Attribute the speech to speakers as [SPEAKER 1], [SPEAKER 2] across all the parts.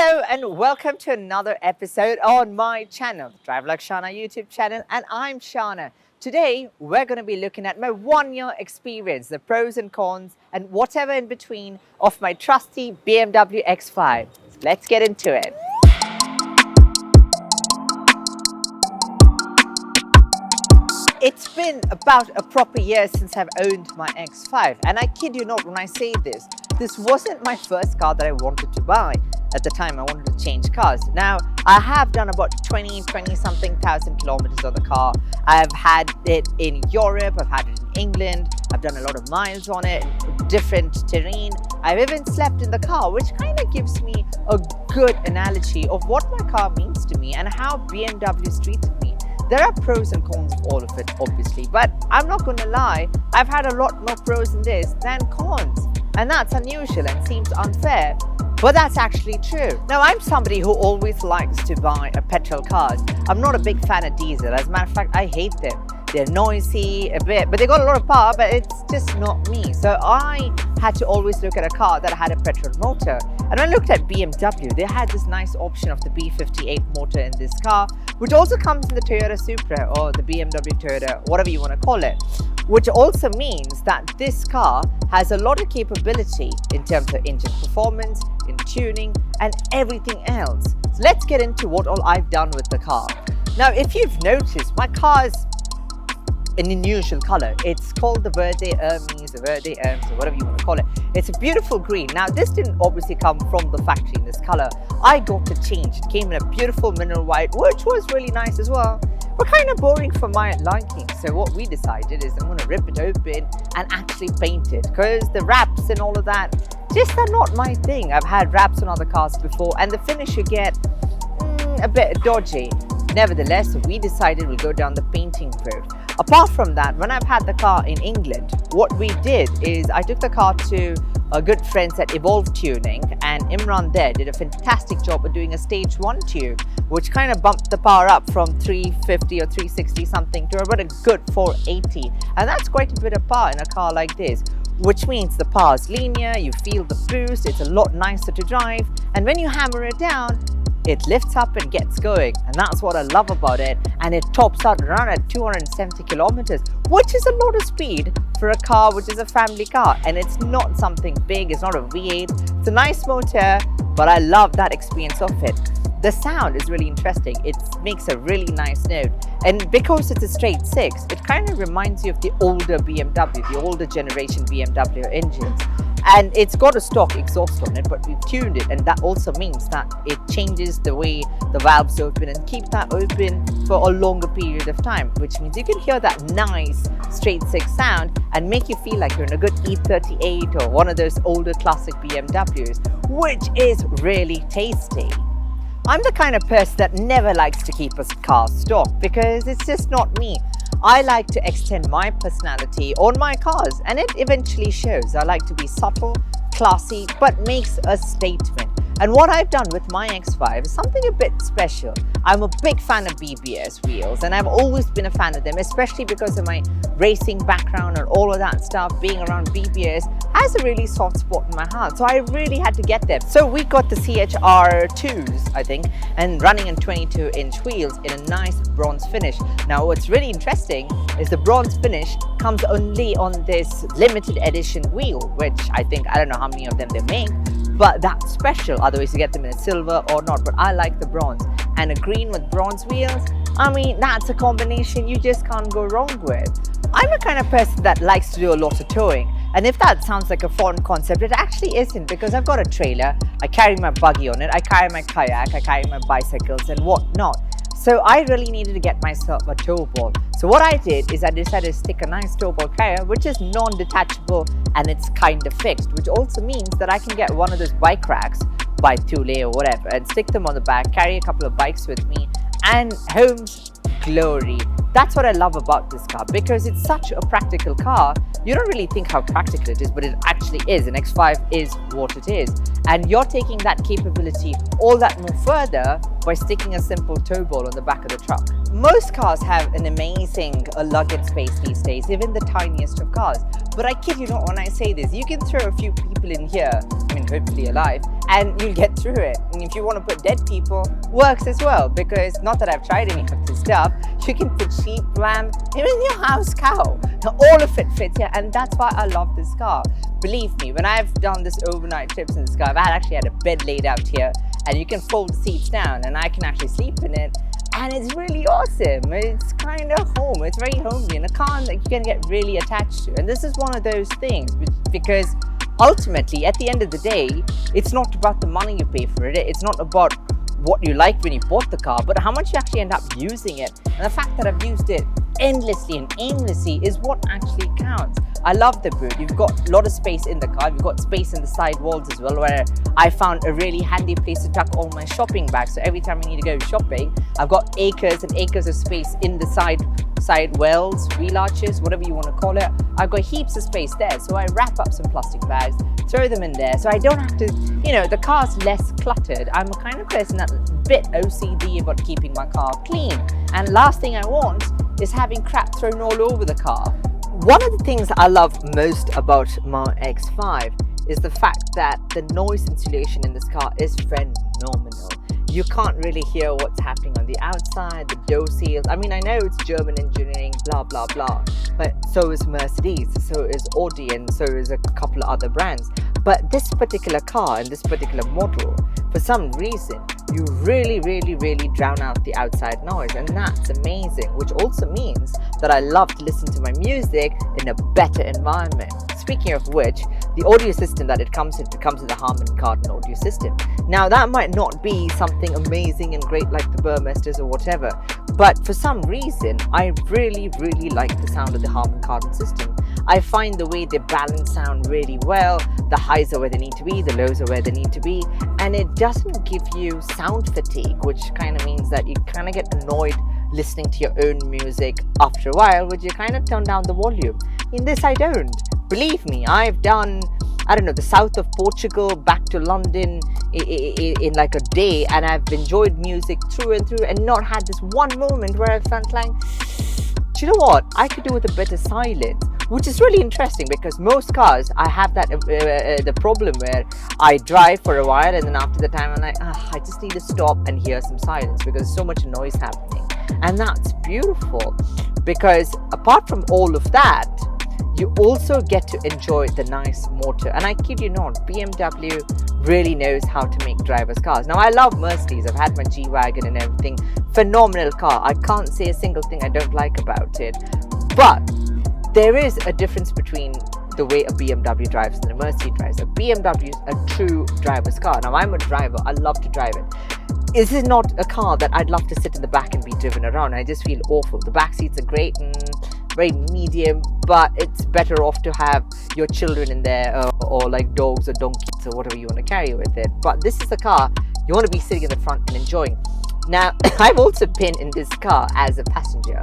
[SPEAKER 1] Hello and welcome to another episode on my channel, DriveLikeShana YouTube channel, and I'm Shana. Today, we're going to be looking at my 1-year experience, the pros and cons, and whatever in between of my trusty BMW X5. Let's get into it. It's been about a proper year since I've owned my X5, and I kid you not when I say this wasn't my first car that I wanted to buy. At the time, I wanted to change cars. Now, I have done about 20-something thousand kilometers on the car. I've had it in Europe, I've had it in England, I've done a lot of miles on it, different terrain. I've even slept in the car, which kind of gives me a good analogy of what my car means to me and how BMW's treated me. There are pros and cons of all of it, obviously, but I'm not going to lie, I've had a lot more pros in this than cons. And that's unusual and seems unfair, but that's actually true. Now, I'm somebody who always likes to buy petrol cars. I'm not a big fan of diesel. As a matter of fact, I hate them. They're noisy a bit, but they got a lot of power, but it's just not me. So I had to always look at a car that had a petrol motor. And when I looked at BMW, they had this nice option of the B58 motor in this car, which also comes in the Toyota Supra or the BMW Toyota, whatever you want to call it. Which also means that this car has a lot of capability in terms of engine performance, in tuning, and everything else. So let's get into what all I've done with the car. Now, if you've noticed, my car is an unusual color. It's called the Verde Hermes, or Verde Hermes, or whatever you want to call it. It's a beautiful green. Now, this didn't obviously come from the factory in this color. I got to change. It came in a beautiful mineral white, which was really nice as well, but kind of boring for my liking. So what we decided is I'm going to rip it open and actually paint it, because the wraps and all of that just are not my thing. I've had wraps on other cars before, and the finish you get a bit dodgy. Nevertheless, we decided we'll go down the painting route. Apart from that, when I've had the car in England, what we did is I took the car to our good friends at Evolve Tuning, and Imran there did a fantastic job of doing a stage 1 tune, which kind of bumped the power up from 350 or 360 something to about a good 480. And that's quite a bit of power in a car like this, which means the power is linear, you feel the boost, it's a lot nicer to drive, and when you hammer it down, it lifts up and gets going, and that's what I love about it. And it tops out around at 270 kilometers, which is a lot of speed for a car which is a family car. And it's not something big, it's not a V8, it's a nice motor, but I love that experience of it. The sound is really interesting. It makes a really nice note, and because it's a straight 6, it kind of reminds you of the older BMW, the older generation BMW engines. And it's got a stock exhaust on it, but we've tuned it, and that also means that it changes the way the valves open and keep that open for a longer period of time, which means you can hear that nice straight 6 sound and make you feel like you're in a good E38 or one of those older classic BMWs, which is really tasty. I'm the kind of person that never likes to keep a car stock because it's just not me. I like to extend my personality on my cars, and it eventually shows. I like to be subtle, classy, but makes a statement. And what I've done with my X5 is something a bit special. I'm a big fan of BBS wheels, and I've always been a fan of them, especially because of my racing background and all of that stuff. Being around BBS has a really soft spot in my heart, so I really had to get them. So we got the CHR2s, I think, and running in 22-inch wheels in a nice bronze finish. Now, what's really interesting is the bronze finish comes only on this limited edition wheel, which I don't know how many of them they make, but that's special. Otherwise, you get them in a silver or not, but I like the bronze. And a green with bronze wheels, I mean, that's a combination you just can't go wrong with. I'm a kind of person that likes to do a lot of towing. And if that sounds like a foreign concept, it actually isn't, because I've got a trailer, I carry my buggy on it, I carry my kayak, I carry my bicycles and whatnot. So I really needed to get myself a tow ball. So what I did is I decided to stick a nice tow ball carrier, which is non-detachable and it's kind of fixed, which also means that I can get one of those bike racks by Thule or whatever and stick them on the back, carry a couple of bikes with me, and home's glory. That's what I love about this car, because it's such a practical car. You don't really think how practical it is, but it actually is. An X5 is what it is. And you're taking that capability all that more further by sticking a simple tow ball on the back of the truck. most cars have an amazing luggage space these days, even the tiniest of cars. But I kid you not when I say this, you can throw a few people in here, I mean hopefully alive, and you'll get through it. And if you want to put dead people, works as well, because not that I've tried any of this stuff, you can put sheep, lamb, even your house cow. Now, all of it fits here, and that's why I love this car. Believe me, when I've done this overnight trips in this car, I've actually had a bed laid out here, and you can fold the seats down, and I can actually sleep in it. And it's really awesome. It's kind of home. It's very homely, and a car that you can get really attached to. And this is one of those things, because ultimately, at the end of the day, it's not about the money you pay for it. It's not about what you like when you bought the car, but how much you actually end up using it. And the fact that I've used it endlessly and aimlessly is what actually counts. I love the boot. You've got a lot of space in the car. You've got space in the side walls as well, where I found a really handy place to tuck all my shopping bags. So every time I need to go shopping, I've got acres and acres of space in the side wells, wheel arches, whatever you want to call it. I've got heaps of space there. So I wrap up some plastic bags, throw them in there. So I don't have to, the car's less cluttered. I'm a kind of person that's a bit OCD about keeping my car clean. And last thing I want is having crap thrown all over the car. One of the things that I love most about my X5 is the fact that the noise insulation in this car is phenomenal. You can't really hear what's happening on the outside, the door seals. I mean, I know it's German engineering, blah, blah, blah, but so is Mercedes, so is Audi, and so is a couple of other brands. But this particular car and this particular model, for some reason, you really, really, really drown out the outside noise, and that's amazing, which also means that I love to listen to my music in a better environment. Speaking of which, the audio system that it comes with the Harman Kardon audio system. Now, that might not be something amazing and great like the Burmesters or whatever, but for some reason, I really, really like the sound of the Harman Kardon system. I find the way they balance sound really well. The highs are where they need to be, the lows are where they need to be, and it doesn't give you sound fatigue, which kind of means that you kind of get annoyed listening to your own music after a while, which you kind of turn down the volume. In this, I don't. Believe me, I've done, the south of Portugal back to London in like a day, and I've enjoyed music through and through and not had this one moment where I felt like, do you know what, I could do with a bit of silence, which is really interesting, because most cars, I have that the problem where I drive for a while, and then after the time I'm like, I just need to stop and hear some silence because there's so much noise happening. And that's beautiful, because apart from all of that, you also get to enjoy the nice motor. And I kid you not, BMW really knows how to make driver's cars. Now, I love Mercedes. I've had my G-Wagon and everything. Phenomenal car. I can't say a single thing I don't like about it. But there is a difference between the way a BMW drives and a Mercedes drives. A BMW is a true driver's car. Now, I'm a driver. I love to drive it. This is not a car that I'd love to sit in the back and be driven around. I just feel awful. The back seats are great and very medium, but it's better off to have your children in there or like dogs or donkeys or whatever you want to carry with it. But this is a car you want to be sitting in the front and enjoying. Now, I've also been in this car as a passenger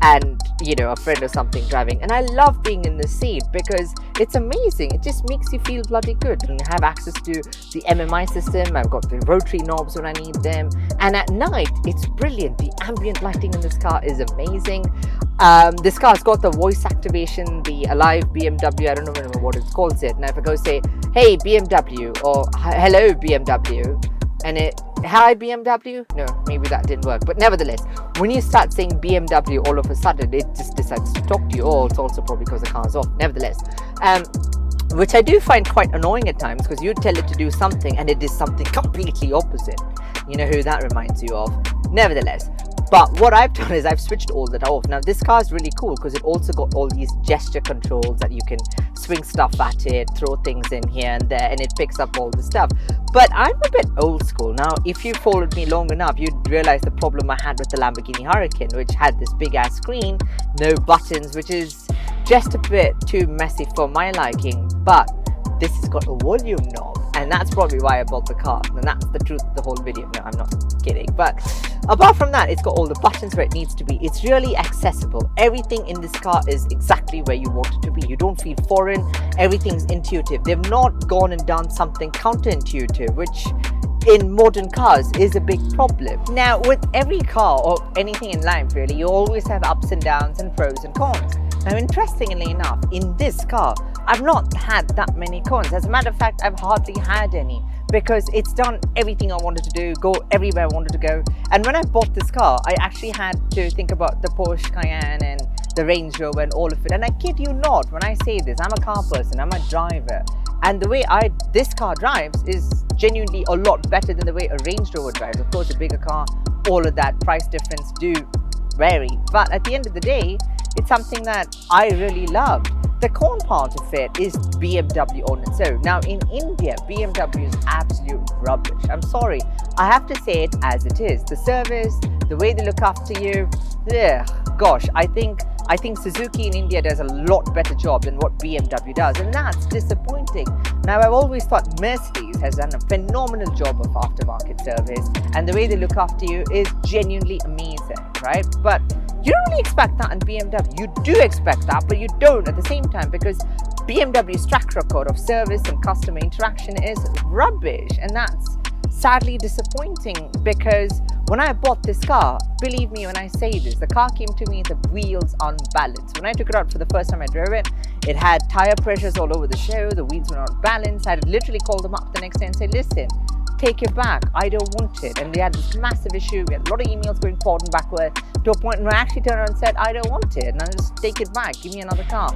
[SPEAKER 1] and, a friend or something driving. And I love being in the seat because it's amazing. It just makes you feel bloody good. And I have access to the MMI system. I've got the rotary knobs when I need them. And at night, it's brilliant. The ambient lighting in this car is amazing. This car's got the voice activation, the Alive BMW, I don't know what it calls it. Now, if I go say, hey, BMW, or hello, BMW, and hi BMW? No, maybe that didn't work. But nevertheless, when you start saying BMW, all of a sudden, it just decides to talk to you. Or it's also probably because the car's off. Nevertheless, which I do find quite annoying at times, because you tell it to do something and it is something completely opposite. You know who that reminds you of. Nevertheless, but what I've done is I've switched all that off. Now, this car is really cool because it also got all these gesture controls that you can swing stuff at it, throw things in here and there, and it picks up all the stuff. But I'm a bit old school. Now, if you followed me long enough, you'd realize the problem I had with the Lamborghini Hurricane, which had this big ass screen, no buttons, which is just a bit too messy for my liking. But this has got a volume knob, and that's probably why I bought the car. And that's the truth of the whole video. No, I'm not kidding. But apart from that, it's got all the buttons where it needs to be. It's really accessible. Everything in this car is exactly where you want it to be. You don't feel foreign. Everything's intuitive. They've not gone and done something counterintuitive, which in modern cars is a big problem. Now, with every car or anything in life really, you always have ups and downs and pros and cons. Now, interestingly enough, in this car, I've not had that many cons. As a matter of fact, I've hardly had any, because it's done everything I wanted to do, go everywhere I wanted to go. And when I bought this car, I actually had to think about the Porsche Cayenne and the Range Rover and all of it. And I kid you not, when I say this, I'm a car person, I'm a driver. And the way this car drives is genuinely a lot better than the way a Range Rover drives. Of course, a bigger car, all of that, price difference do vary. But at the end of the day, it's something that I really loved. The con part of it is BMW on its own. Now in India, BMW is absolute rubbish. I'm sorry, I have to say it as it is. The service, the way they look after you, gosh, I think Suzuki in India does a lot better job than what BMW does, and that's disappointing. Now, I've always thought Mercedes has done a phenomenal job of aftermarket service, and the way they look after you is genuinely amazing, right? But you don't really expect that in BMW. You do expect that, but you don't at the same time, because BMW's track record of service and customer interaction is rubbish, and that's sadly disappointing. Because when I bought this car, believe me when I say this, the car came to me, the wheels unbalanced. When I took it out for the first time I drove it, it had tire pressures all over the show, the wheels were not balanced. I had literally called them up the next day and said, listen, take it back, I don't want it. And they had this massive issue. We had a lot of emails going forward and backward, to a point where I actually turned around and said, I don't want it, and I'll just take it back, give me another car.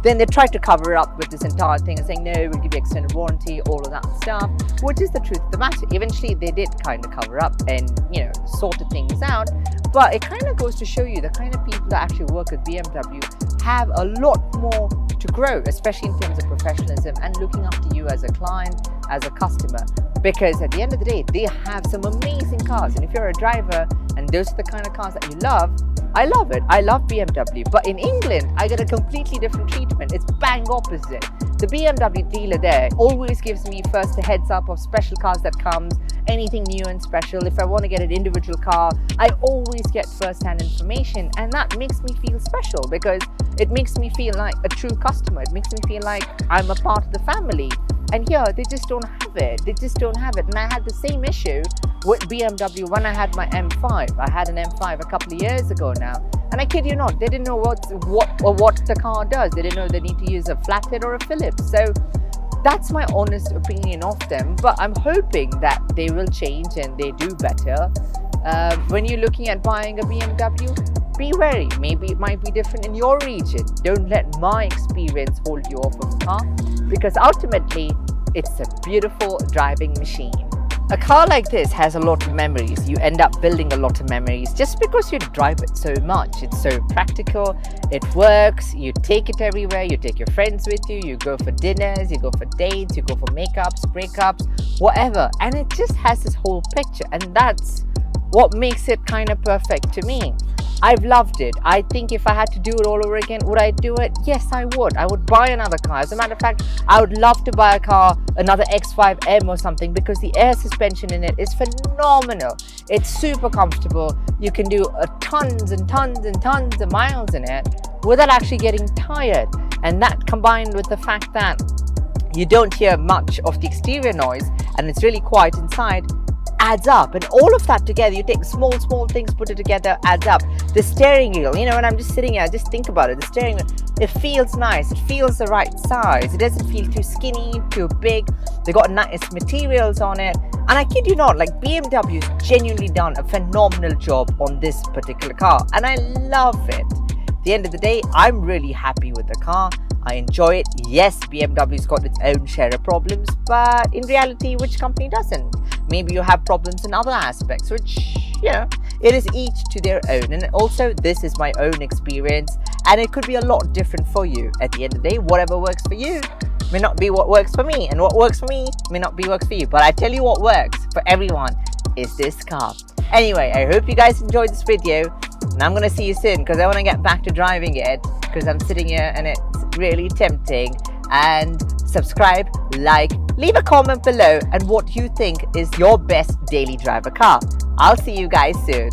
[SPEAKER 1] Then they tried to cover it up with this entire thing and saying, no, we'll give you extended warranty, all of that stuff, which is the truth of the matter. Eventually they did kind of cover up and, sorted things out. But it kind of goes to show you the kind of people that actually work at BMW have a lot more to grow, especially in terms of professionalism and looking after you as a client, as a customer. Because at the end of the day, they have some amazing cars. And if you're a driver and those are the kind of cars that you love, I love it. I love BMW. But in England, I get a completely different treatment. It's bang opposite. The BMW dealer there always gives me first a heads up of special cars that comes, anything new and special. If I want to get an individual car, I always get first-hand information, and that makes me feel special because it makes me feel like a true customer. It makes me feel like I'm a part of the family. And here, they just don't have it. They just don't have it. And I had the same issue with BMW when I had my M5. I had an M5 a couple of years ago now. And I kid you not, they didn't know what the car does. They didn't know they need to use a flathead or a Phillips. So that's my honest opinion of them. But I'm hoping that they will change and they do better. When you're looking at buying a BMW, be wary. Maybe it might be different in your region. Don't let my experience hold you off of a car, because ultimately it's a beautiful driving machine. A car like this has a lot of memories. You end up building a lot of memories just because you drive it so much. It's so practical, it works, you take it everywhere, you take your friends with you, you go for dinners, you go for dates, you go for makeups, breakups, whatever. And it just has this whole picture, and that's what makes it kind of perfect to me. I've loved it. I think if I had to do it all over again, would I do it? Yes, I would. I would buy another car. As a matter of fact, I would love to buy a car, another X5M or something, because the air suspension in it is phenomenal. It's super comfortable. You can do tons and tons and tons of miles in it without actually getting tired. And that, combined with the fact that you don't hear much of the exterior noise and it's really quiet inside, adds up. And all of that together, you take small things, put it together, adds up. The steering wheel, when I'm just sitting here, I just think about it. The steering wheel, it feels nice. It feels the right size. It doesn't feel too skinny, too big. They got nice materials on it. And I kid you not, like, BMW's genuinely done a phenomenal job on this particular car. And I love it. At the end of the day, I'm really happy with the car. I enjoy it. Yes, BMW's got its own share of problems, but in reality, which company doesn't? Maybe you have problems in other aspects, which, it is each to their own. And also, this is my own experience, and it could be a lot different for you. At the end of the day, whatever works for you may not be what works for me, and what works for me may not be what works for you. But I tell you what works for everyone is this car. Anyway, I hope you guys enjoyed this video, and I'm going to see you soon because I want to get back to driving it, because I'm sitting here and it's really tempting. And subscribe, like, leave a comment below and what you think is your best daily driver car. I'll see you guys soon.